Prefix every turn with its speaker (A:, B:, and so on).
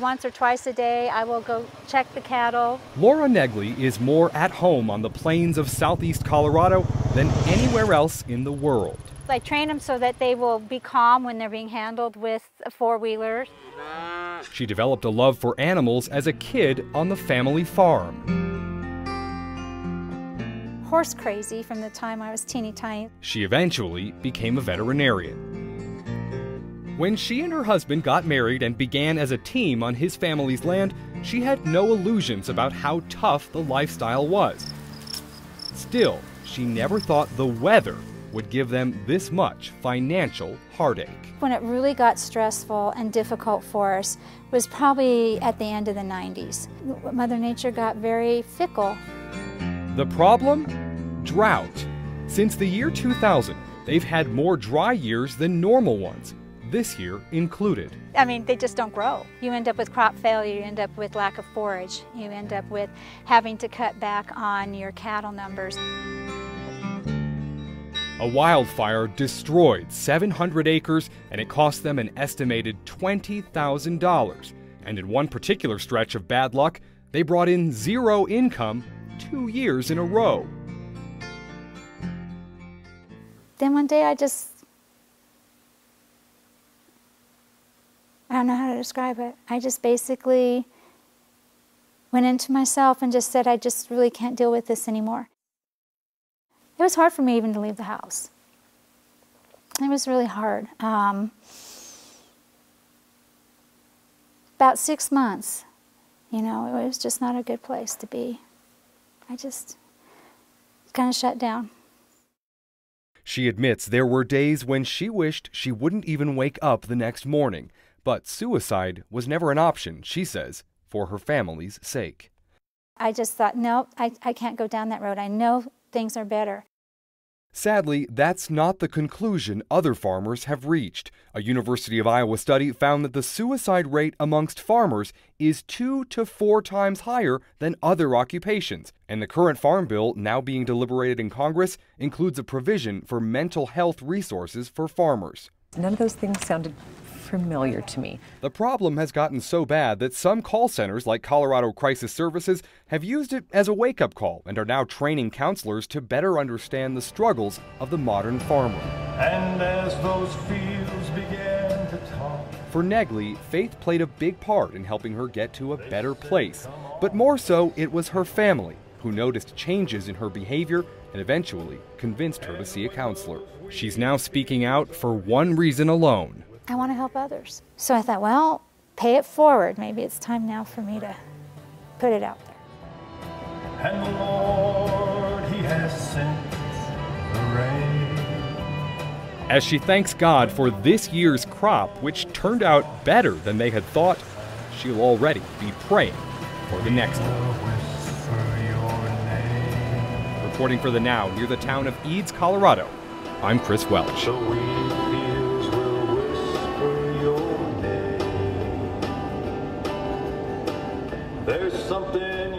A: Once or twice a day, I will go check the cattle.
B: Laura Negley is more at home on the plains of southeast Colorado than anywhere else in the world.
A: I train them so that they will be calm when they're being handled with a four-wheeler.
B: She developed a love for animals as a kid on the family farm.
A: Horse crazy from the time I was teeny tiny.
B: She eventually became a veterinarian. When she and her husband got married and began as a team on his family's land, she had no illusions about how tough the lifestyle was. Still, she never thought the weather would give them this much financial heartache.
A: When it really got stressful and difficult for us was probably at the end of the 90s. Mother Nature got very fickle.
B: The problem? Drought. Since the year 2000, they've had more dry years than normal ones, this year included.
A: I mean, they just don't grow. You end up with crop failure, you end up with lack of forage, you end up with having to cut back on your cattle numbers.
B: A wildfire destroyed 700 acres, and it cost them an estimated $20,000. And in one particular stretch of bad luck, they brought in zero income 2 years in a row.
A: Then one day I don't know how to describe it. I just basically went into myself and just said, I just really can't deal with this anymore. It was hard for me even to leave the house. It was really hard. About 6 months, you know, it was just not a good place to be. I just kind of shut down.
B: She admits there were days when she wished she wouldn't even wake up the next morning, but suicide was never an option, she says, for her family's sake.
A: I just thought, no, I can't go down that road. I know things are better.
B: Sadly, that's not the conclusion other farmers have reached. A University of Iowa study found that the suicide rate amongst farmers is 2 to 4 times higher than other occupations. And the current farm bill now being deliberated in Congress includes a provision for mental health resources for farmers.
C: None of those things sounded familiar to me.
B: The problem has gotten so bad that some call centers like Colorado Crisis Services have used it as a wake-up call and are now training counselors to better understand the struggles of the modern farmer.
D: And as those fields began to talk.
B: For Negley, faith played a big part in helping her get to a better place. But more so, it was her family who noticed changes in her behavior and eventually convinced her to see a counselor. She's now speaking out for one reason alone.
A: I want to help others. So I thought, well, pay it forward. Maybe it's time now for me to put it out there.
D: And the Lord, He has sent the rain.
B: As she thanks God for this year's crop, which turned out better than they had thought, she'll already be praying for the next one. Reporting for The Now near the town of Eads, Colorado, I'm Chris Welch.
D: There's something